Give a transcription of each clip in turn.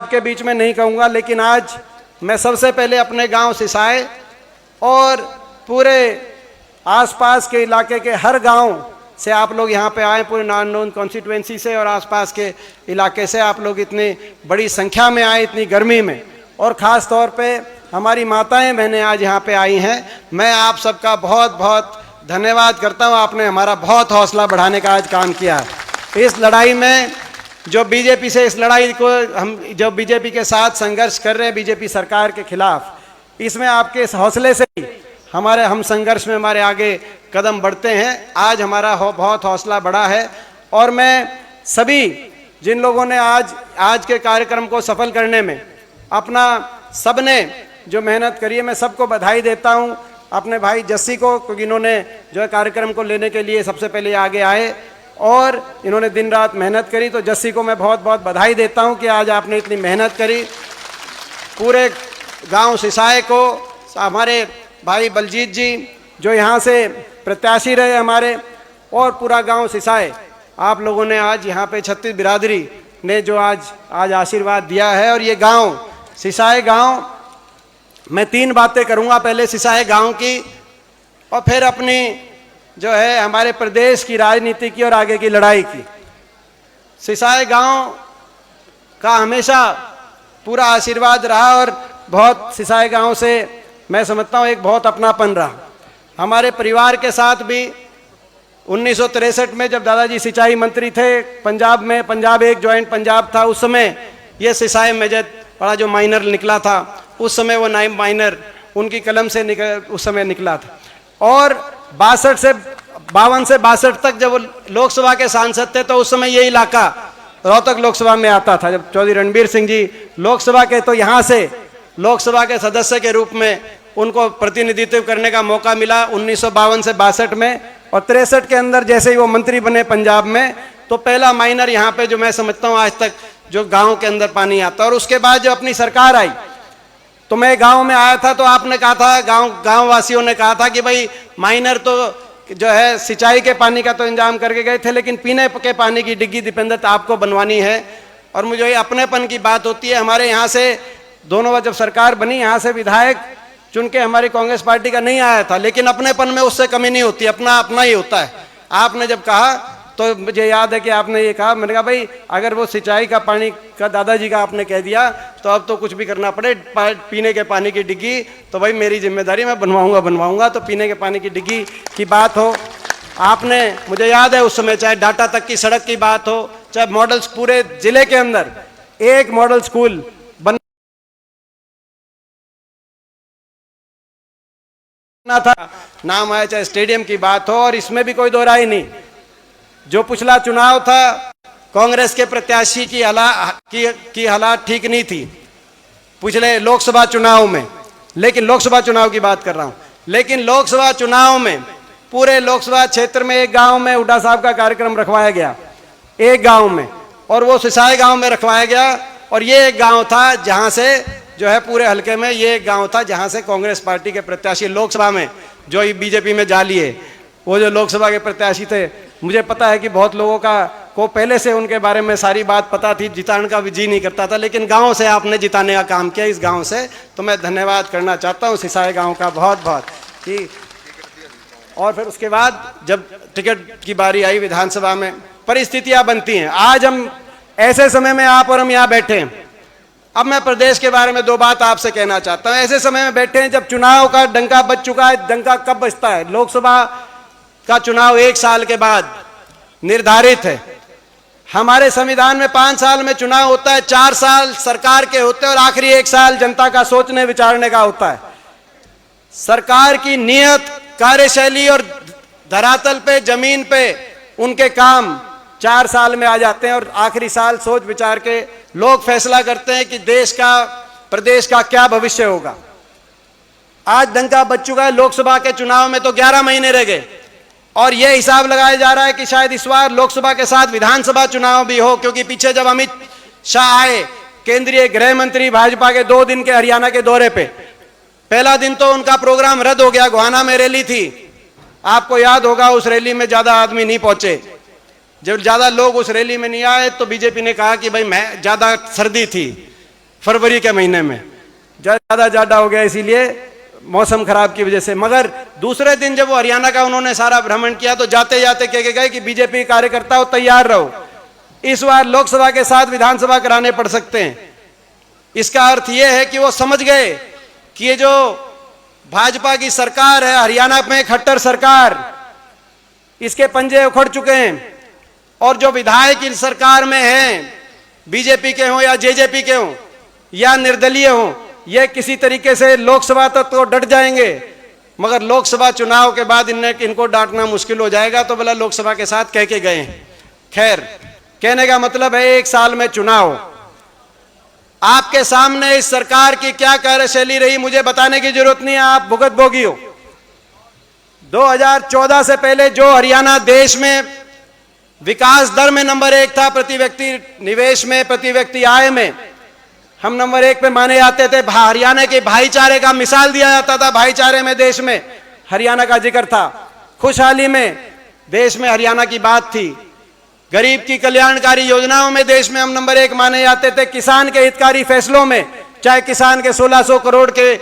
के बीच में नहीं कहूँगा, लेकिन आज मैं सबसे पहले अपने गांव सिसाए और पूरे आसपास के इलाके के हर गांव से आप लोग यहाँ पे आए, पूरे नारनौंद कॉन्स्टिट्यूएंसी से और आसपास के इलाके से आप लोग इतनी बड़ी संख्या में आए इतनी गर्मी में, और ख़ास तौर पे हमारी माताएं बहनें आज यहाँ पे आई हैं। मैं आप सबका बहुत बहुत धन्यवाद करता हूँ। आपने हमारा बहुत हौसला बढ़ाने का आज काम किया। इस लड़ाई में जो बीजेपी से, इस लड़ाई को हम जो बीजेपी के साथ संघर्ष कर रहे हैं, बीजेपी सरकार के खिलाफ, इसमें आपके इस हौसले से ही हम संघर्ष में हमारे आगे कदम बढ़ते हैं। आज हमारा बहुत हौसला बढ़ा है और मैं सभी जिन लोगों ने आज के कार्यक्रम को सफल करने में अपना सबने जो मेहनत करी है, मैं सबको बधाई देता हूं। अपने भाई जस्सी को, क्योंकि इन्होंने जो है कार्यक्रम को लेने के लिए सबसे पहले आगे आए और इन्होंने दिन रात मेहनत करी, तो जस्सी को मैं बहुत बहुत बधाई देता हूं कि आज आपने इतनी मेहनत करी। पूरे गांव सिसाए को, हमारे भाई बलजीत जी जो यहाँ से प्रत्याशी रहे हमारे, और पूरा गांव सिसाए, आप लोगों ने आज यहाँ पे छत्तीस बिरादरी ने जो आज आशीर्वाद दिया है। और ये गांव सिसाए गांव, मैं तीन बातें करूँगा, पहले सिसाए गांव की और फिर अपनी जो है हमारे प्रदेश की राजनीति की और आगे की लड़ाई की। सिसाए गांव का हमेशा पूरा आशीर्वाद रहा और बहुत सिसाए गांव से मैं समझता हूँ एक बहुत अपनापन रहा। हमारे परिवार के साथ भी 1963 में जब दादाजी सिंचाई मंत्री थे पंजाब में, पंजाब एक जॉइंट पंजाब था, उस समय ये सिसाए मेजर बड़ा जो माइनर निकला था, उस समय वो नाइम माइनर उनकी कलम से उस समय निकला था। और 52 से 62 तक जब वो लोकसभा के सांसद थे, तो उस समय ये इलाका रोहतक लोकसभा में आता था। जब चौधरी रणबीर सिंह जी लोकसभा के, तो यहाँ से लोकसभा के सदस्य के रूप में उनको प्रतिनिधित्व करने का मौका मिला 1952 से 62 में। और 63 के अंदर जैसे ही वो मंत्री बने पंजाब में, तो पहला माइनर यहाँ पे जो मैं समझता हूँ आज तक जो गाँव के अंदर पानी आता। और उसके बाद जब अपनी सरकार आई, तो मैं गांव में आया था, तो आपने कहा था, गांव वासियों ने कहा था कि भाई माइनर तो जो है सिंचाई के पानी का तो इंतजाम करके गए थे, लेकिन पीने के पानी की डिग्गी दीपेंद्र आपको बनवानी है। और मुझे ये अपनेपन की बात होती है। हमारे यहाँ से दोनों बार जब सरकार बनी, यहाँ से विधायक चुन के हमारी कांग्रेस पार्टी का नहीं आया था, लेकिन अपनेपन में उससे कमी नहीं होती, अपना अपना ही होता है। आपने जब कहा तो मुझे याद है कि आपने ये कहा, मैंने कहा भाई अगर वो सिंचाई का पानी का दादाजी का आपने कह दिया, तो अब तो कुछ भी करना पड़े, पीने के पानी की डिग्गी तो भाई मेरी जिम्मेदारी, मैं बनवाऊंगा। तो पीने के पानी की डिग्गी की बात हो, आपने, मुझे याद है उस समय चाहे डाटा तक की सड़क की बात हो, चाहे मॉडल्स, पूरे जिले के अंदर एक मॉडल स्कूल बनना था, नाम आया, चाहे स्टेडियम की बात हो। और इसमें भी कोई दो राय नहीं, जो पिछला चुनाव था कांग्रेस के प्रत्याशी की हालात ठीक नहीं थी पिछले लोकसभा चुनाव में, लेकिन लोकसभा चुनाव की बात कर रहा हूं। लेकिन लोकसभा चुनाव में पूरे लोकसभा क्षेत्र में एक गांव में हुड्डा साहब का कार्यक्रम रखवाया गया, एक गांव में, और वो सिसाए गांव में रखवाया गया। और ये एक गांव था जहां से जो है पूरे हलके में ये एक गांव था जहां से कांग्रेस पार्टी के प्रत्याशी लोकसभा में जो बीजेपी में जा लिए, वो जो लोकसभा के प्रत्याशी थे, मुझे पता है कि बहुत लोगों को पहले से उनके बारे में सारी बात पता थी, जिताने का भी जी नहीं करता था, लेकिन गांव से आपने जिताने का काम किया, इस गांव से। तो मैं धन्यवाद करना चाहता हूं सिसाए गांव का बहुत बहुत कि। और फिर उसके बाद जब टिकट की बारी आई विधानसभा में, परिस्थितियां बनती हैं। आज हम ऐसे समय में आप और हम यहाँ बैठे हैं। अब मैं प्रदेश के बारे में दो बात आपसे कहना चाहता हूँ। ऐसे समय में बैठे हैं जब चुनाव का डंका बज चुका है। डंका कब बजता है? लोकसभा का चुनाव 1 साल के बाद निर्धारित है। हमारे संविधान में 5 साल में चुनाव होता है, 4 साल सरकार के होते हैं और आखिरी 1 साल जनता का सोचने विचारने का होता है। सरकार की नियत, कार्यशैली और धरातल पे, जमीन पे उनके काम 4 साल में आ जाते हैं और आखिरी साल सोच विचार के लोग फैसला करते हैं कि देश का, प्रदेश का क्या भविष्य होगा। आज डंका बज चुका है। लोकसभा के चुनाव में तो 11 महीने रह गए और यह हिसाब लगाया जा रहा है कि शायद इस बार लोकसभा के साथ विधानसभा चुनाव भी हो, क्योंकि पीछे जब अमित शाह आए, केंद्रीय गृह मंत्री, भाजपा के 2 दिन के हरियाणा के दौरे पे, पहला दिन तो उनका प्रोग्राम रद्द हो गया। गोहाना में रैली थी, आपको याद होगा, उस रैली में ज्यादा आदमी नहीं पहुंचे। जब ज्यादा लोग उस रैली में नहीं आए तो बीजेपी ने कहा कि भाई मैं ज्यादा सर्दी थी, फरवरी के महीने में, ज़्यादा ज़्यादा हो गया इसीलिए मौसम खराब की वजह से। मगर दूसरे दिन जब वो हरियाणा का उन्होंने सारा भ्रमण किया तो जाते जाते कह के गए कि बीजेपी कार्यकर्ताओं तैयार रहो, इस बार लोकसभा के साथ विधानसभा कराने पड़ सकते हैं। इसका अर्थ यह है कि वो समझ गए कि ये जो भाजपा की सरकार है हरियाणा में, खट्टर सरकार, इसके पंजे उखड़ चुके हैं। और जो विधायक इस सरकार में हैं, बीजेपी के हों या जेजेपी के हों या निर्दलीय हों, ये किसी तरीके से लोकसभा तक तो डट जाएंगे, मगर लोकसभा चुनाव के बाद इनको डांटना मुश्किल हो जाएगा। तो बोला लोकसभा के साथ कह के गए। खैर, कहने का मतलब है 1 साल में चुनाव। आपके सामने इस सरकार की क्या कार्यशैली रही मुझे बताने की जरूरत नहीं है, आप भुगत भोगी हो। 2014 से पहले जो हरियाणा देश में विकास दर में नंबर 1 था, प्रति व्यक्ति निवेश में, प्रति व्यक्ति आय में हम नंबर 1 पे माने जाते थे। हरियाणा के भाईचारे का मिसाल दिया जाता था, भाईचारे में देश में हरियाणा का जिक्र था। खुशहाली में देश में हरियाणा की बात थी। गरीब की कल्याणकारी योजनाओं में देश में हम नंबर 1 माने जाते थे। किसान के हितकारी फैसलों में, चाहे किसान के 1600 करोड़ के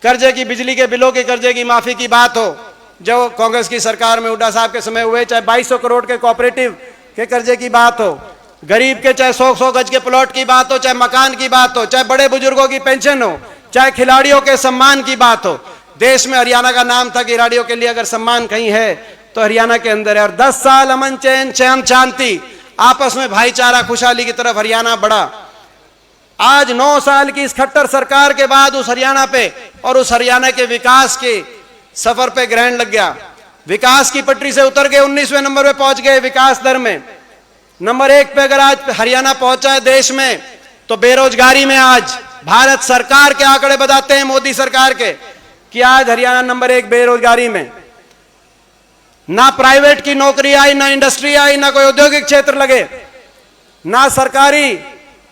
कर्जे की, बिजली के बिलों के कर्जे की माफी की बात हो जो कांग्रेस की सरकार में हुड्डा साहब के समय हुए, चाहे 2200 करोड़ के कोऑपरेटिव के कर्जे की बात हो, गरीब के चाहे 100 गज के प्लॉट की बात हो, चाहे मकान की बात हो, चाहे बड़े बुजुर्गों की पेंशन हो, चाहे खिलाड़ियों के सम्मान की बात हो, देश में हरियाणा का नाम था कि खिलाड़ियों के लिए अगर सम्मान कहीं है तो हरियाणा के अंदर है। और 10 साल अमन चैन शांति, आपस में भाईचारा, खुशहाली की तरफ हरियाणा बढ़ा। आज 9 साल की इस खट्टर सरकार के बाद उस हरियाणा पे और उस हरियाणा के विकास के सफर पे ग्रहण लग गया। विकास की पटरी से उतर गए, 19वें नंबर पे पहुंच गए विकास दर में। नंबर 1 पे अगर आज हरियाणा पहुंचा है देश में, तो बेरोजगारी में आज भारत सरकार के आंकड़े बताते हैं, मोदी सरकार के, कि आज हरियाणा नंबर 1 बेरोजगारी में। ना प्राइवेट की नौकरी आई, ना इंडस्ट्री आई, ना कोई औद्योगिक क्षेत्र लगे, ना सरकारी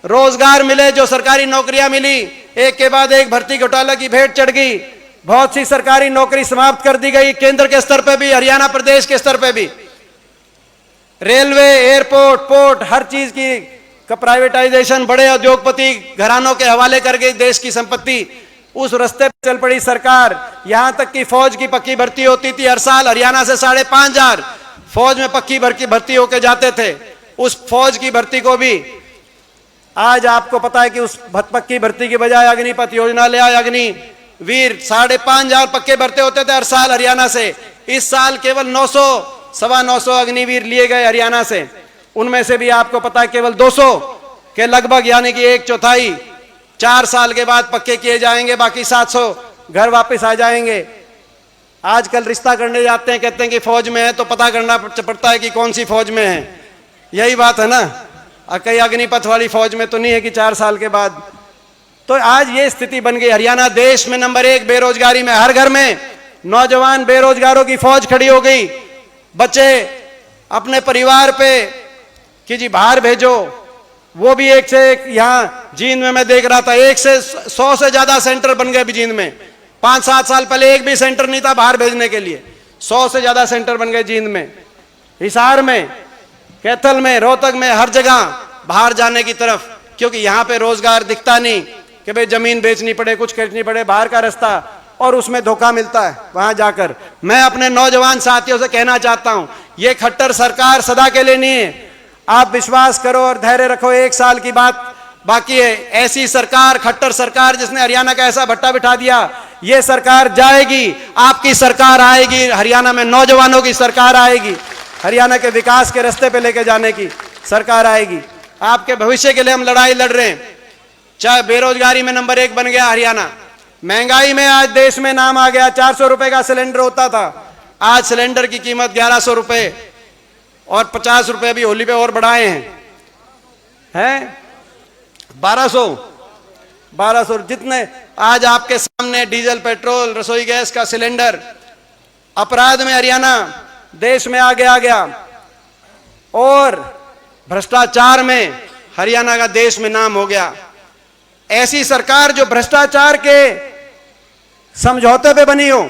रोजगार मिले। जो सरकारी नौकरियां मिली, एक के बाद एक भर्ती घोटाला की भेंट चढ़ गई। बहुत सी सरकारी नौकरी समाप्त कर दी गई, केंद्र के स्तर पे भी, हरियाणा प्रदेश के स्तर पे भी। रेलवे, एयरपोर्ट, पोर्ट, हर चीज की प्राइवेटाइजेशन, बड़े उद्योगपति घरानों के हवाले कर गई देश की संपत्ति। उस रास्ते पर चल पड़ी सरकार। यहां तक कि फौज की पक्की भर्ती होती थी हर साल, हरियाणा से 5,500 फौज में पक्की भर्ती होके जाते थे। उस फौज की भर्ती को भी आज आपको पता है कि उस पक्की भर्ती की बजाय अग्निपथ योजना ले आए। अग्निवीर 5,500 पक्के भर्ते होते थे हर साल हरियाणा से। इस साल केवल 900, 925 अग्निवीर लिए गए हरियाणा से। उनमें से भी आपको पता है केवल 200 के लगभग, यानी कि 1/4 4 साल के बाद पक्के किए जाएंगे, बाकी 700 घर वापस आ जाएंगे। आजकल रिश्ता करने जाते हैं, कहते हैं कि फौज में है, तो पता करना पड़ता है कि कौन सी फौज में है। यही बात है ना, कई अग्निपथ वाली फौज में तो नहीं है कि 4 साल के बाद। तो आज ये स्थिति बन गई। हरियाणा देश में नंबर 1 बेरोजगारी में, हर घर में नौजवान बेरोजगारों की फौज खड़ी हो गई। बच्चे अपने परिवार पे कि जी बाहर भेजो, वो भी एक से एक। यहाँ जींद में मैं देख रहा था, 1 से 100 से ज्यादा सेंटर बन गए अभी जींद में। 5-7 साल पहले एक भी सेंटर नहीं था बाहर भेजने के लिए, 100 से ज्यादा सेंटर बन गए जींद में, हिसार में, कैथल में, रोहतक में, हर जगह बाहर जाने की तरफ। क्योंकि यहाँ पे रोजगार दिखता नहीं कि भाई जमीन बेचनी पड़े, कुछ खरीदनी पड़े, बाहर का रास्ता, और उसमें धोखा मिलता है वहां जाकर। मैं अपने नौजवान साथियों से कहना चाहता हूं, ये खट्टर सरकार सदा के लिए नहीं है। आप विश्वास करो और धैर्य रखो, 1 साल की बात बाकी है। ऐसी सरकार, खट्टर सरकार जिसने हरियाणा का ऐसा भट्टा बिठा दिया, ये सरकार जाएगी, आपकी सरकार आएगी, हरियाणा में नौजवानों की सरकार आएगी, हरियाणा के विकास के रास्ते पे लेके जाने की सरकार आएगी। आपके भविष्य के लिए हम लड़ाई लड़ रहे हैं। चाहे बेरोजगारी में नंबर 1 बन गया हरियाणा, महंगाई में आज देश में नाम आ गया। 400 रुपए का सिलेंडर होता था, आज सिलेंडर की कीमत 1100 रुपए, और 50 रुपए अभी होली पे और बढ़ाए हैं 1200 जितने आज आपके सामने डीजल, पेट्रोल, रसोई गैस का सिलेंडर। अपराध में हरियाणा देश में आगे आ गया, और भ्रष्टाचार में हरियाणा का देश में नाम हो गया। ऐसी सरकार जो भ्रष्टाचार के समझौते पे बनी हो।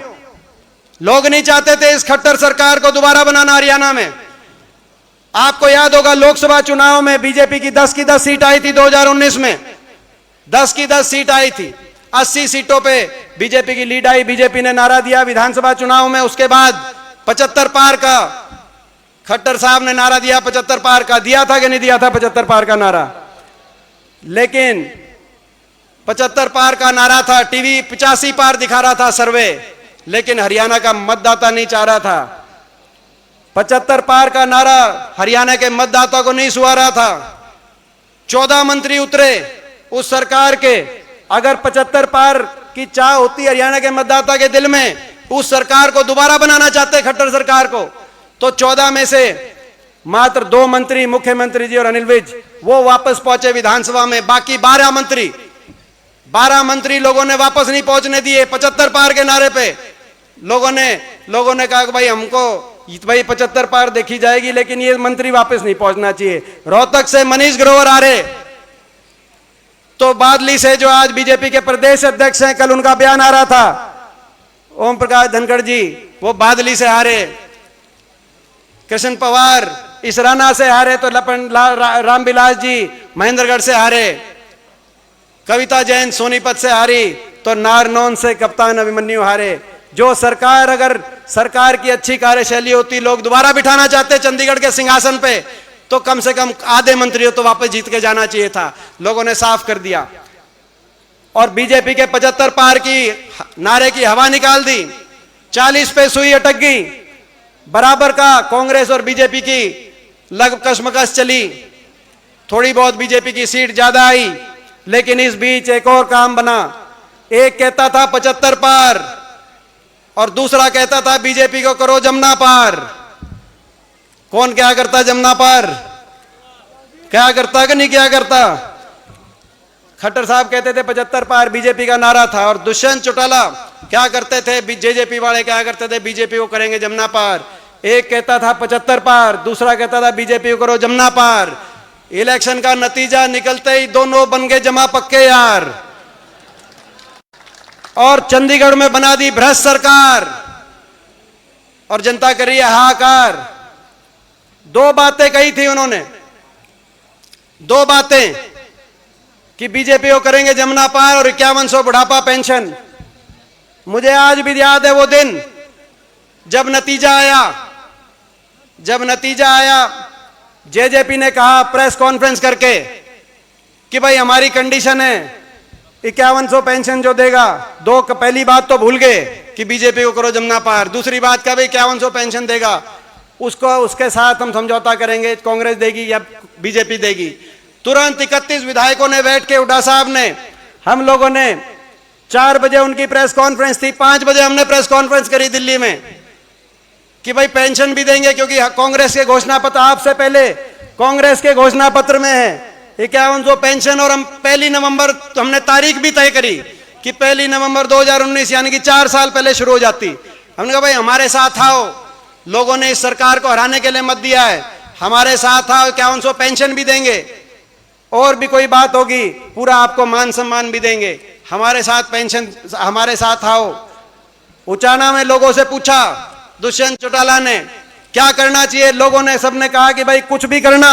लोग नहीं चाहते थे इस खट्टर सरकार को दोबारा बनाना हरियाणा में। आपको याद होगा लोकसभा चुनाव में बीजेपी की 10 की 10 सीट आई थी 2019 में। 10 की 10 सीट आई थी, 80 सीटों पे बीजेपी की लीड आई। बीजेपी ने नारा दिया विधानसभा चुनाव में, उसके बाद 75 पार का खट्टर साहब ने नारा दिया, 75 पार का दिया था कि नहीं दिया था 75 पार का नारा? लेकिन 75 पार का नारा था, टीवी 85 पार दिखा रहा था सर्वे, लेकिन हरियाणा का मतदाता नहीं चाह रहा था। 75 पार का नारा हरियाणा के मतदाता को नहीं सुहा रहा था। 14 मंत्री उतरे उस सरकार के। अगर 75 पार की चाह होती हरियाणा के मतदाता के दिल में, उस सरकार को दोबारा बनाना चाहते खट्टर सरकार को, तो 14 में से मात्र 2 मंत्री, मुख्यमंत्री जी और अनिल विज, वो वापस पहुंचे विधानसभा में। बाकी 12 मंत्री लोगों ने वापस नहीं पहुंचने दिए 75 पार के नारे पे। लोगों ने कहा कि भाई हमको भाई 75 पार देखी जाएगी, लेकिन ये मंत्री वापस नहीं पहुंचना चाहिए। रोहतक से मनीष ग्रोवर आ रहे, तो बादली से जो आज बीजेपी के प्रदेश अध्यक्ष हैं, कल उनका बयान आ रहा था, ओम प्रकाश धनखड़ जी, वो बादली से हारे। कृष्ण पवार इसराना से हारे, तो रामविलास जी महेंद्रगढ़ से हारे। कविता जैन सोनीपत से हारी, तो नारनौन से कप्तान अभिमन्यु हारे। जो सरकार, अगर सरकार की अच्छी कार्यशैली होती, लोग दोबारा बिठाना चाहते चंडीगढ़ के सिंहासन पे, तो कम से कम आधे मंत्रियों तो वापस जीत के जाना चाहिए था। लोगों ने साफ कर दिया और बीजेपी के 75 पार की नारे की हवा निकाल दी। 40 पे सुई अटक गई, बराबर का कांग्रेस और बीजेपी की लग कशमकश चली। थोड़ी बहुत बीजेपी की सीट ज्यादा आई, लेकिन इस बीच एक और काम बना। एक कहता था 75 पार और दूसरा कहता था बीजेपी को करो जमुना पार। कौन क्या करता जमुना पार? क्या करता कि नहीं क्या करता? खट्टर साहब कहते थे 75 पार, बीजेपी का नारा था। और दुष्यंत चौटाला क्या करते थे, जेजेपी वाले क्या करते थे, बीजेपी को करेंगे जमुना पार। एक कहता था 75 पार, दूसरा कहता था बीजेपी को करो जमुना पार। इलेक्शन का नतीजा निकलते ही दोनों बन गए जमा पक्के यार, और चंडीगढ़ में बना दी भ्रष्ट सरकार, और जनता कर रही है हाहाकार। 2 बातें कही थी उन्होंने, 2 बातें, कि बीजेपी को करेंगे जमुना पार और 5100 बुढ़ापा पेंशन। मुझे आज भी याद है वो दिन जब नतीजा आया, जेजेपी ने कहा प्रेस कॉन्फ्रेंस करके कि भाई हमारी कंडीशन है 5100 पेंशन जो देगा। पहली बात तो भूल गए कि बीजेपी को करो जमुना पार। दूसरी बात क्या, भाई 5100 पेंशन देगा, उसके साथ हम समझौता करेंगे, कांग्रेस देगी या बीजेपी देगी। तुरंत 31 विधायकों ने बैठ के, हुड्डा साहब ने, हम लोगों ने 4 बजे उनकी प्रेस कॉन्फ्रेंस थी, 5 बजे हमने प्रेस कॉन्फ्रेंस करी दिल्ली में कि भाई पेंशन भी देंगे, क्योंकि कांग्रेस के घोषणा पत्र, आपसे पहले कांग्रेस के घोषणा पत्र में है 5100 पेंशन। और हम 1 नवंबर, तो हमने तारीख भी तय करी कि 1 नवंबर 2019, यानी कि 4 साल पहले शुरू हो जाती। हमने कहा भाई हमारे साथ आओ, लोगों ने इस सरकार को हराने के लिए मत दिया है, हमारे साथ आओ, 5100 पेंशन भी देंगे, और भी कोई बात होगी पूरा आपको मान सम्मान भी देंगे, हमारे साथ पेंशन, हमारे साथ आओ। उचाना में लोगों से पूछा दुष्यंत चौटाला ने क्या करना चाहिए, लोगों ने, सबने कहा कि भाई कुछ भी करना,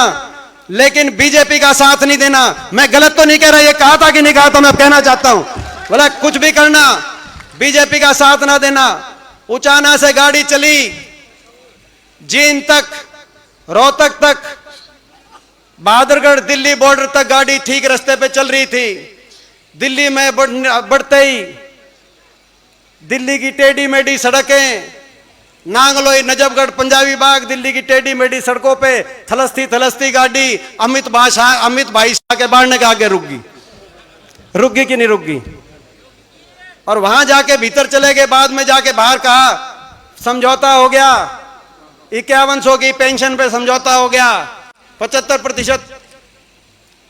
लेकिन बीजेपी का साथ नहीं देना। मैं गलत तो नहीं कह रहा, ये कहा था कि नहीं कहा था, मैं कहना चाहता हूं, बोला कुछ भी करना, बीजेपी का साथ ना देना। उचाना से गाड़ी चली जींद तक, रोहतक तक, बहादुरगढ़ दिल्ली बॉर्डर तक गाड़ी ठीक रास्ते पे चल रही थी। दिल्ली में बढ़ते ही दिल्ली की टेढ़ी मेढ़ी सड़कें, नांगलोई, नजफगढ़, पंजाबी बाग, दिल्ली की टेढ़ी मेढ़ी सड़कों पे थलसती गाड़ी अमित भाई शाह के बाढ़ने के आगे रुक गई कि नहीं रुक गई? और वहां जाके भीतर चले गए, बाद में जाके बाहर कहा समझौता हो गया, 5100 की पेंशन पे समझौता हो गया, 75%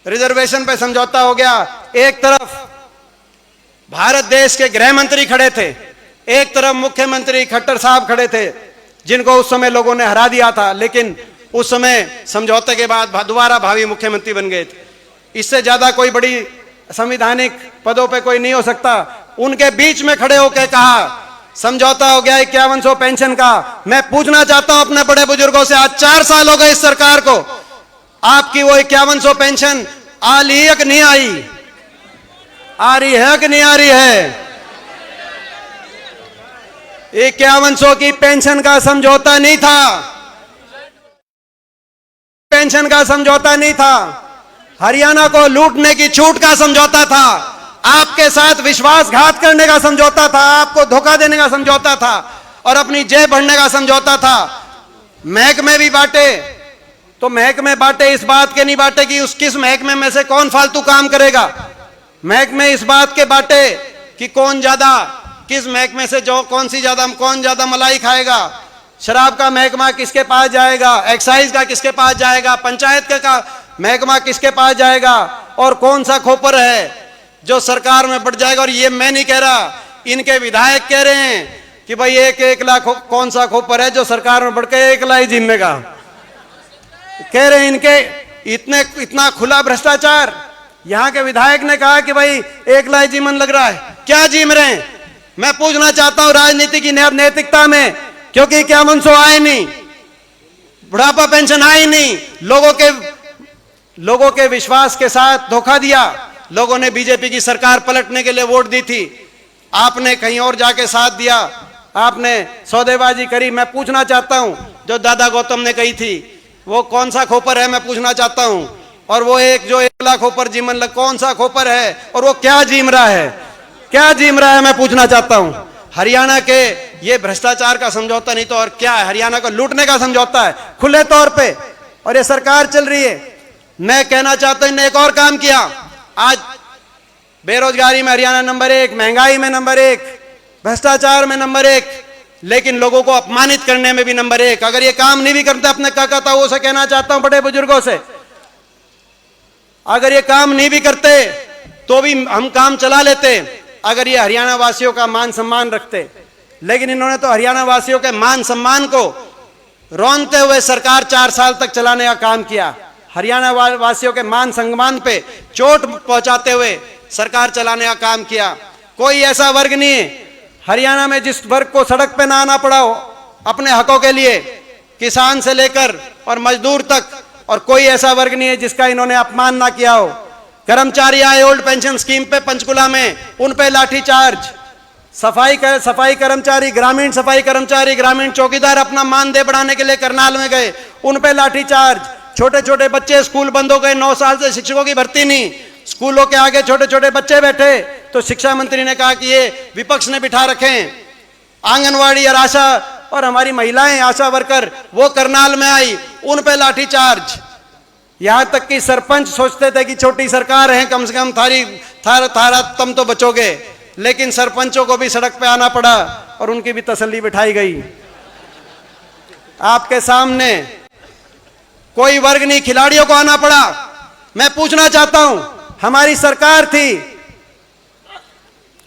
रिजर्वेशन पे समझौता हो गया। एक तरफ भारत देश के गृह मंत्री खड़े थे, एक तरफ मुख्यमंत्री खट्टर साहब खड़े थे, जिनको उस समय लोगों ने हरा दिया था, लेकिन उस समय समझौते के बाद दोबारा भावी मुख्यमंत्री बन गए थे। इससे ज्यादा कोई बड़ी संवैधानिक पदों पे कोई नहीं हो सकता। उनके बीच में खड़े होकर कहा समझौता हो गया 5100 पेंशन का। मैं पूछना चाहता हूं अपने बड़े बुजुर्गों से, आज 4 साल हो गए इस सरकार को, आपकी वो 5100 पेंशन आ ली है कि नहीं आई? आ रही है कि नहीं आ रही है? 5100 की पेंशन का समझौता नहीं था, पेंशन का समझौता नहीं था, हरियाणा को लूटने की छूट का समझौता था, आपके साथ विश्वासघात करने का समझौता था, आपको धोखा देने का समझौता था और अपनी जेब भरने का समझौता था। महकमे भी बांटे तो महकमे बांटे इस बात के नहीं बांटे कि उस किस महकमे में से कौन फालतू काम करेगा। महकमे इस बात के बांटे कि कौन ज्यादा किस महकमे से जो कौन ज्यादा मलाई खाएगा। शराब का महकमा किसके पास जाएगा, एक्साइज का किसके पास जाएगा, पंचायत का महकमा किसके पास जाएगा और कौन सा खोपर है जो सरकार में बढ़ जाएगा। और ये मैं नहीं कह रहा, इनके विधायक कह रहे हैं कि भाई 1-1 लाख कौन सा खोपर है जो सरकार में बढ़ के 1 लाख जिम्मेगा। कह रहे हैं इनके इतना खुला भ्रष्टाचार। यहां के विधायक ने कहा कि भाई 1 लाख जीवन लग रहा है, क्या जीम रहे हैं? मैं पूछना चाहता हूं राजनीति की नैतिकता में, क्योंकि 5100 आए नहीं, बुढ़ापा पेंशन आई नहीं, लोगों के विश्वास के साथ धोखा दिया। लोगों ने बीजेपी की सरकार पलटने के लिए वोट दी थी, आपने कहीं और जाके साथ दिया, आपने सौदेबाजी करी। मैं पूछना चाहता हूं जो दादा गौतम ने कही थी वो कौन सा खोपर है, मैं पूछना चाहता हूं। और वो जो 1 लाख खोपर जीवन लग कौन सा खोपर है और वो क्या जीम रहा है, क्या जीम रहा है, मैं पूछना चाहता हूं। हरियाणा के ये भ्रष्टाचार का समझौता नहीं तो और क्या है, हरियाणा को लूटने का समझौता है खुले तौर पे, और ये सरकार चल रही है। मैं कहना चाहता हूं इन्होंने एक और काम किया। आज बेरोजगारी में हरियाणा नंबर 1, महंगाई में नंबर 1, भ्रष्टाचार में नंबर 1, लेकिन लोगों को अपमानित करने में भी नंबर 1। अगर ये काम नहीं भी करते, अपने काका ताऊ से कहना चाहता हूं, बड़े बुजुर्गों से, अगर ये काम नहीं भी करते तो भी हम काम चला लेते, अगर ये हरियाणा वासियों का मान सम्मान रखते। लेकिन इन्होंने तो हरियाणा वासियों के मान सम्मान को रौंदते हुए सरकार 4 साल तक चलाने का काम किया। हरियाणा वासियों के मान सम्मान पे चोट पहुंचाते हुए सरकार चलाने का काम किया। कोई ऐसा वर्ग नहीं है हरियाणा में जिस वर्ग को सड़क पे ना आना पड़ा हो अपने हकों के लिए, किसान से लेकर और मजदूर तक, और कोई ऐसा वर्ग नहीं है जिसका इन्होंने अपमान ना किया हो। कर्मचारी आए ओल्ड पेंशन स्कीम पे पंचकुला में, उन पे लाठीचार्ज। सफाई कर्मचारी, ग्रामीण सफाई कर्मचारी, ग्रामीण चौकीदार अपना मानदेय बढ़ाने के लिए करनाल में गए, उन पे लाठीचार्ज। छोटे छोटे बच्चे, स्कूल बंद हो गए, 9 साल से शिक्षकों की भर्ती नहीं, स्कूलों के आगे छोटे छोटे बच्चे बैठे, तो शिक्षा मंत्री ने कहा कि ये विपक्ष ने बिठा रखे। आंगनवाड़ी और आशा और हमारी महिलाएं आशा वर्कर वो करनाल में आई, उन पे लाठीचार्ज। यहां तक कि सरपंच सोचते थे कि छोटी सरकार है, कम से कम थारा तुम तो बचोगे, लेकिन सरपंचों को भी सड़क पे आना पड़ा और उनकी भी तसल्ली बिठाई गई। आपके सामने कोई वर्ग नहीं, खिलाड़ियों को आना पड़ा। मैं पूछना चाहता हूं, हमारी सरकार थी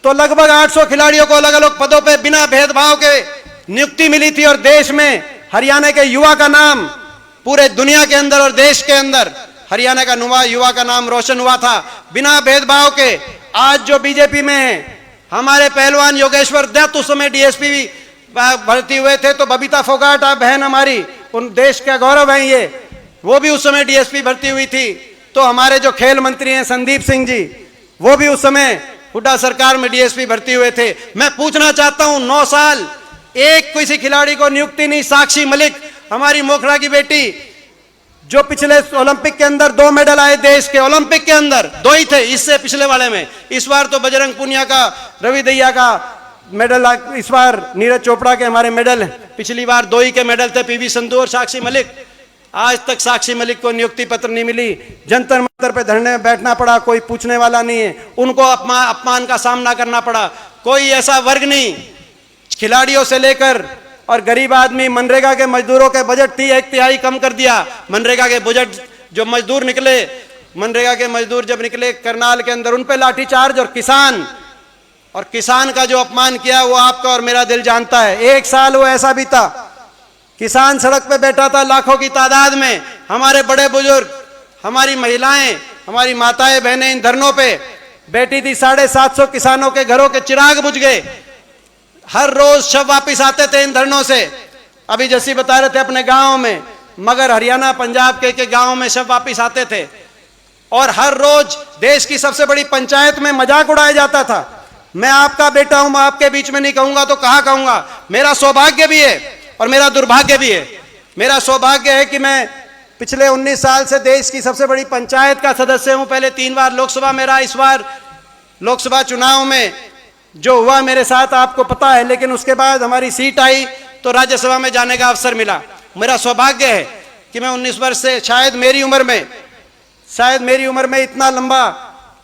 तो लगभग 800 खिलाड़ियों को अलग अलग पदों पे बिना भेदभाव के नियुक्ति मिली थी, और देश में हरियाणा के युवा का नाम पूरे दुनिया के अंदर और देश के अंदर हरियाणा का युवा का नाम रोशन हुआ था बिना भेदभाव के। आज जो बीजेपी में है, हमारे पहलवान योगेश्वर दत्त उस समय डीएसपी भी भर्ती हुए थे, तो बबीता फोगाट बहन हमारी, उन देश का गौरव है ये, वो भी उस समय डीएसपी भर्ती हुई थी। तो हमारे जो खेल मंत्री हैं संदीप सिंह जी, वो भी उस समय हुड्डा सरकार में डीएसपी भर्ती हुए थे। मैं पूछना चाहता हूं, 9 साल एक किसी खिलाड़ी को नियुक्ति नहीं। साक्षी मलिक हमारी मोखरा की बेटी, जो पिछले ओलंपिक के अंदर 2 मेडल आए देश के, ओलंपिक के अंदर 2 ही थे इससे पिछले वाले में, इस बार तो बजरंग पुनिया का, रवि दहिया का मेडल, इस बार नीरज चोपड़ा के हमारे मेडल, पिछली बार 2 ही के मेडल थे, पीवी संधू और साक्षी मलिक। आज तक साक्षी मलिक को नियुक्ति पत्र नहीं मिली, जंतर मंतर पे धरने में बैठना पड़ा, कोई पूछने वाला नहीं है, उनको अपमान का सामना करना पड़ा। कोई ऐसा वर्ग नहीं, खिलाड़ियों से लेकर और गरीब आदमी, मनरेगा के मजदूरों के बजट 1/3 कम कर दिया। मनरेगा के बजट जो मजदूर निकले, मनरेगा के मजदूर जब निकले करनाल के अंदर, उन पे लाठीचार्ज। और किसान का जो अपमान किया वो आपका और मेरा दिल जानता है। 1 साल वो ऐसा भी था, किसान सड़क पे बैठा था लाखों की तादाद में, हमारे बड़े बुजुर्ग, हमारी महिलाएं, हमारी माताएं बहनें इन धरनों पे बैठी थी। 750 किसानों के घरों के चिराग बुझ गए, हर रोज शव वापिस आते थे इन धरनों से। अभी जैसी बता रहे थे अपने गांव में, मगर हरियाणा पंजाब के गांव में शव वापिस आते थे। और हर रोज देश की सबसे बड़ी पंचायत में मजाक उड़ाया जाता था। मैं आपका बेटा हूं, मैं आपके बीच में नहीं कहूंगा तो कहां कहूंगा। मेरा सौभाग्य भी है और मेरा दुर्भाग्य भी है। मेरा सौभाग्य है कि मैं पिछले 19 साल से देश की सबसे बड़ी पंचायत का सदस्य हूं। पहले 3 बार लोकसभा में रहा, इस बार लोकसभा चुनाव में जो हुआ मेरे साथ आपको पता है, लेकिन उसके बाद हमारी सीट आई तो राज्यसभा में जाने का अवसर मिला। मेरा सौभाग्य है कि मैं 19 वर्ष से शायद मेरी उम्र में इतना लंबा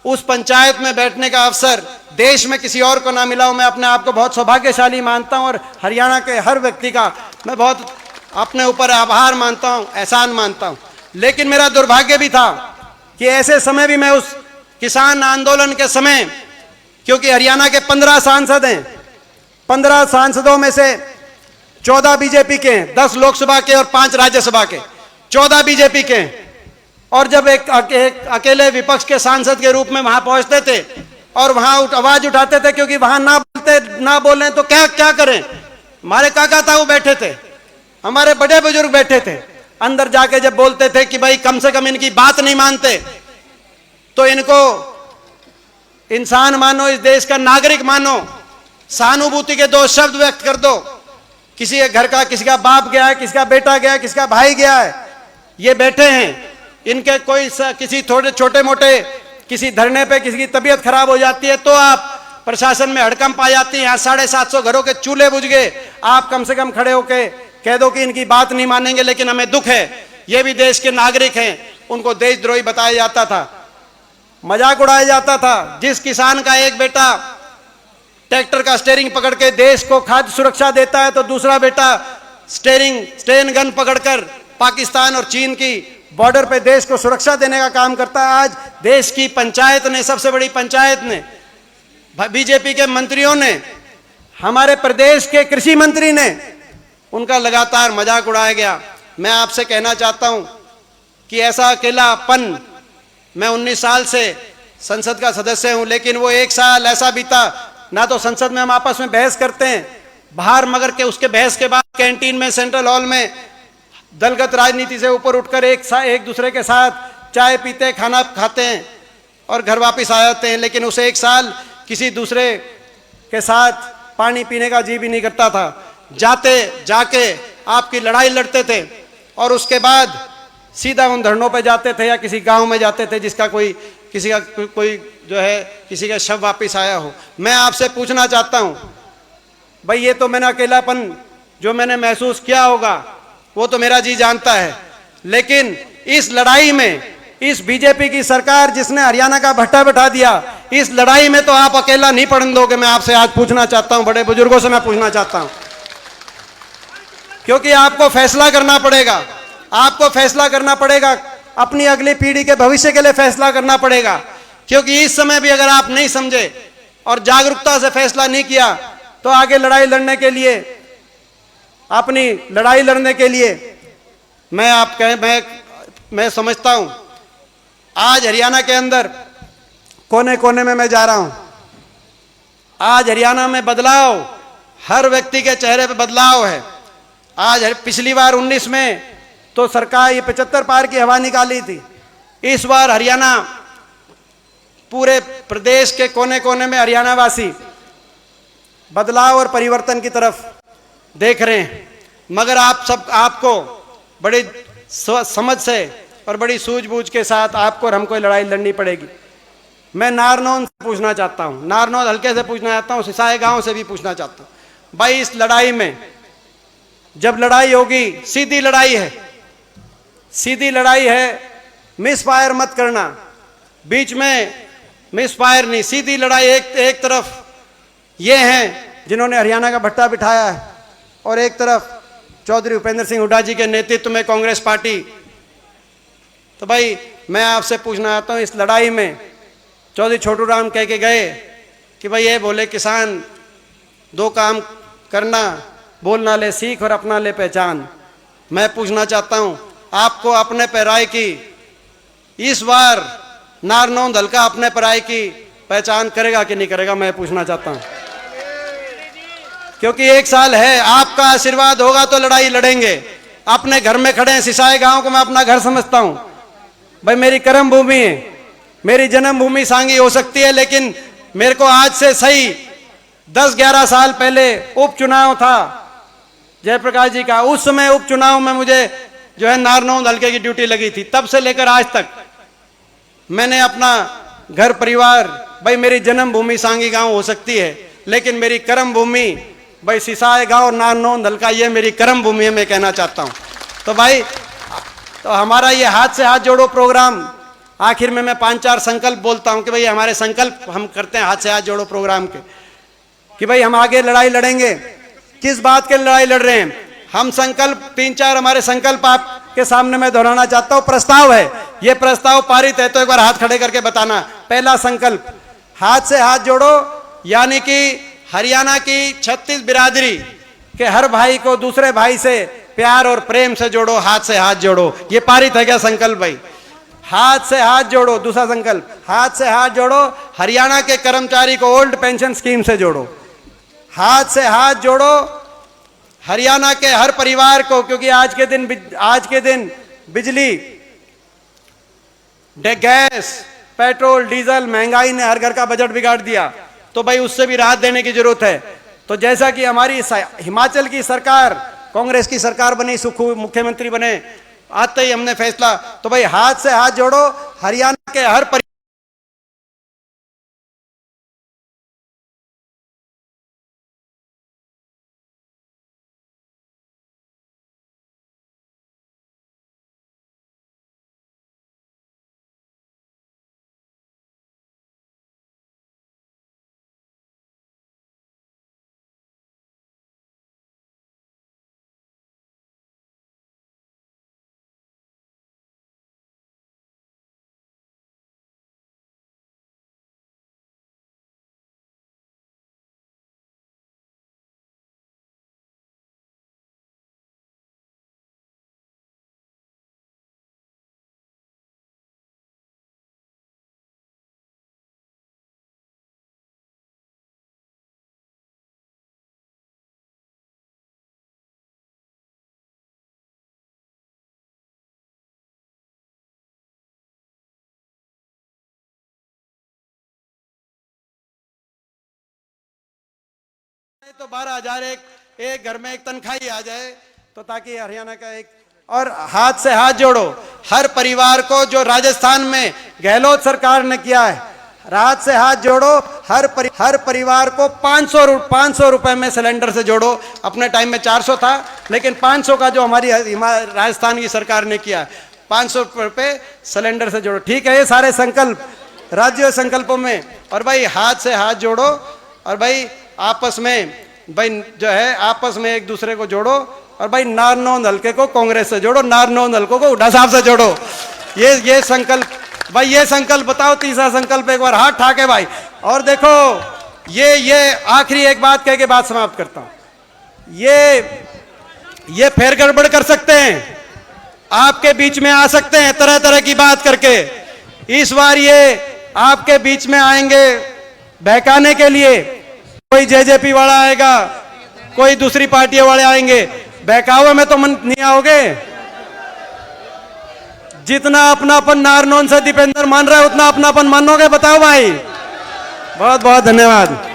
उस पंचायत में बैठने का अवसर देश में किसी और को ना मिला हो। मैं अपने आप को बहुत सौभाग्यशाली मानता हूं और हरियाणा के हर व्यक्ति का मैं बहुत अपने ऊपर आभार मानता हूं, एहसान मानता हूं। लेकिन मेरा दुर्भाग्य भी था कि ऐसे समय भी मैं उस किसान आंदोलन के समय, क्योंकि हरियाणा के 15 सांसद हैं, 15 सांसदों में से 14 बीजेपी के हैं, 10 लोकसभा के और 5 राज्यसभा के, 14 बीजेपी के हैं। और जब एक अकेले विपक्ष के सांसद के रूप में वहां पहुंचते थे और वहां आवाज उठाते थे, क्योंकि वहां ना बोलें तो क्या करें। हमारे काका ताऊ बैठे थे, हमारे बड़े बुजुर्ग बैठे थे, अंदर जाके जब बोलते थे कि भाई कम से कम इनकी बात नहीं मानते तो इनको इंसान मानो, इस देश का नागरिक मानो, सहानुभूति के 2 शब्द व्यक्त कर दो। किसी के घर का, किसी का बाप गया है, किसी का बेटा गया है, किसी का भाई गया है, ये बैठे हैं, इनके कोई किसी थोड़े छोटे मोटे किसी धरने पे किसी की तबीयत खराब हो जाती है तो आप प्रशासन में हड़कंप आ जाती है। यहाँ 750 घरों के चूल्हे बुझ गए, आप कम से कम खड़े होके कह दो कि इनकी बात नहीं मानेंगे, लेकिन हमें दुख है, ये भी देश के नागरिक हैं। उनको देशद्रोही बताया जाता था, मजाक उड़ाया जाता था। जिस किसान का एक बेटा ट्रैक्टर का स्टीयरिंग पकड़ के देश को खाद्य सुरक्षा देता है तो दूसरा बेटा स्टेन गन पकड़कर पाकिस्तान और चीन की बॉर्डर पे देश को सुरक्षा देने का काम करता है। आज देश की पंचायत ने, सबसे बड़ी पंचायत ने, बीजेपी के मंत्रियों ने, हमारे प्रदेश के कृषि मंत्री ने, उनका लगातार मजाक उड़ाया गया। मैं आपसे कहना चाहता हूं कि ऐसा अकेलापन, मैं 19 साल से संसद का सदस्य हूं, लेकिन वो 1 साल ऐसा बीता, ना तो संसद में हम आपस में बहस करते हैं बाहर, मगर के उसके बहस के बाद कैंटीन में, सेंट्रल हॉल में दलगत राजनीति से ऊपर उठकर एक दूसरे के साथ चाय पीते, खाना खाते हैं और घर वापस आ जाते हैं। लेकिन उसे 1 साल किसी दूसरे के साथ पानी पीने का जी भी नहीं करता था। जाके आपकी लड़ाई लड़ते थे और उसके बाद सीधा उन धरनों पे जाते थे या किसी गांव में जाते थे जिसका किसी जो है किसी का शव वापस आया हो। मैं आपसे पूछना चाहता हूं, भाई ये तो मैंने अकेलापन जो मैंने महसूस किया होगा वो तो मेरा जी जानता है, लेकिन इस लड़ाई में, इस बीजेपी की सरकार जिसने हरियाणा का भट्टा बैठा दिया, इस लड़ाई में तो आप अकेला नहीं पड़ने दोगे। मैं आपसे आज पूछना चाहता हूं, बड़े बुजुर्गों से मैं पूछना चाहता हूं, क्योंकि आपको फैसला करना पड़ेगा, आपको फैसला करना पड़ेगा, अपनी अगली पीढ़ी के भविष्य के लिए फैसला करना पड़ेगा। क्योंकि इस समय भी अगर आप नहीं समझे और जागरूकता से फैसला नहीं किया तो आगे लड़ाई लड़ने के लिए, अपनी लड़ाई लड़ने के लिए मैं समझता हूं आज हरियाणा के अंदर कोने कोने में मैं जा रहा हूं। आज हरियाणा में बदलाव, हर व्यक्ति के चेहरे पे बदलाव है। आज पिछली बार 19 में तो सरकार ये 75 पार की हवा निकाली थी। इस बार हरियाणा, पूरे प्रदेश के कोने कोने में हरियाणा वासी बदलाव और परिवर्तन की तरफ देख रहे हैं। मगर आपको बड़ी समझ से और बड़ी सूझबूझ के साथ आपको और हमको लड़ाई लड़नी पड़ेगी। मैं नारनौल से पूछना चाहता हूं, नारनौल हल्के से पूछना चाहता हूं, सिसाई गांव से भी पूछना चाहता हूं। भाई इस लड़ाई में जब लड़ाई होगी, सीधी लड़ाई है, सीधी लड़ाई है, मिस फायर मत करना, बीच में मिस फायर नहीं, सीधी लड़ाई। एक तरफ ये हैं जिन्होंने हरियाणा का भट्टा बिठाया है और एक तरफ चौधरी भूपेंद्र सिंह हुड्डा जी के नेतृत्व में कांग्रेस पार्टी। तो भाई मैं आपसे पूछना चाहता हूं, इस लड़ाई में चौधरी छोटू राम कह के गए कि भाई ये बोले किसान 2 काम करना, बोलना ले सीख और अपना ले पहचान। मैं पूछना चाहता हूं आपको अपने पैराई की, इस बार नारनौल हल्का अपने पैराई की पहचान करेगा कि नहीं करेगा, मैं पूछना चाहता हूं। क्योंकि 1 साल है, आपका आशीर्वाद होगा तो लड़ाई लड़ेंगे। अपने घर में खड़े हैं, सिसाई गांव को मैं अपना घर समझता हूं, भाई मेरी कर्म भूमि है, मेरी जन्मभूमि सांगी हो सकती है, लेकिन मेरे को आज से सही 10-11 साल पहले उपचुनाव था जयप्रकाश जी का। उस समय उपचुनाव में मुझे जो है नारनौंद हल्के की ड्यूटी लगी थी। तब से लेकर आज तक मैंने अपना घर परिवार, भाई मेरी जन्मभूमि सांगी गांव हो सकती है, लेकिन मेरी कर्म भूमि भाई सिसाई गांव नारनौंद हल्का, ये मेरी कर्म भूमि है, मैं कहना चाहता हूं। तो भाई तो हमारा ये हाथ से हाथ जोड़ो प्रोग्राम, आखिर में मैं 5-4 संकल्प बोलता हूं कि भाई हमारे संकल्प हम करते हैं हाथ से हाथ जोड़ो प्रोग्राम के, कि भाई हम आगे लड़ाई लड़ेंगे। किस बात के लड़ाई लड़ रहे हैं हम? संकल्प 3-4 हमारे संकल्प आपके सामने मैं दोहराना चाहता हूं। प्रस्ताव है, ये प्रस्ताव पारित है तो एक बार हाथ खड़े करके बताना। पहला संकल्प, हाथ से हाथ जोड़ो, यानी कि हरियाणा की 36 बिरादरी के हर भाई को दूसरे भाई से प्यार और प्रेम से जोड़ो, हाथ से हाथ जोड़ो। ये पारित है क्या संकल्प भाई? हाथ से हाथ जोड़ो। दूसरा संकल्प, हाथ से हाथ जोड़ो, हरियाणा के कर्मचारी को ओल्ड पेंशन स्कीम से जोड़ो। हाथ से हाथ जोड़ो हरियाणा के हर परिवार को, क्योंकि आज के दिन बिजली, गैस, पेट्रोल, डीजल, महंगाई ने हर घर का बजट बिगाड़ दिया, तो भाई उससे भी राहत देने की जरूरत है। तो जैसा कि हमारी हिमाचल की सरकार, कांग्रेस की सरकार बनी, सुखू मुख्यमंत्री बने, आते ही हमने फैसला, तो भाई हाथ से हाथ जोड़ो, हरियाणा के हर तो 12,000 एक घर में एक तनख्वाही आ जाए, तो ताकि हरियाणा का एक। और हाथ से हाथ जोड़ो हर परिवार को, जो राजस्थान में गहलोत सरकार ने किया है। हाथ से हाथ जोड़ो हर परिवार को 500 रुपए में सिलेंडर से जोड़ो। अपने टाइम में 400 था, लेकिन 500 का जो हमारी राजस्थान की सरकार ने किया, 500 रुपए सिलेंडर से जोड़ो। ठीक है, ये सारे संकल्प राज्य संकल्पों में। और भाई हाथ से हाथ जोड़ो, और भाई आपस में भाई जो है आपस में एक दूसरे को जोड़ो, और भाई नारनौंद हल्के को कांग्रेस से जोड़ो, नारनौंद हल्के को हुड्डा साहब से जोड़ो। ये संकल्प भाई, ये संकल्प बताओ। तीसरा संकल्प एक बार हाथ ठाके भाई। और देखो ये आखिरी एक बात कह के बात समाप्त करता हूं। ये फेर गड़बड़ कर सकते हैं, आपके बीच में आ सकते हैं तरह तरह की बात करके। इस बार ये आपके बीच में आएंगे बहकाने के लिए। कोई जेजेपी वाला आएगा, कोई दूसरी पार्टियों वाले आएंगे, बहकावे में तो मन नहीं आओगे। जितना अपनापन नारनौंद से दीपेंद्र मान रहा है, उतना अपनापन मानोगे? बताओ भाई। बहुत बहुत धन्यवाद।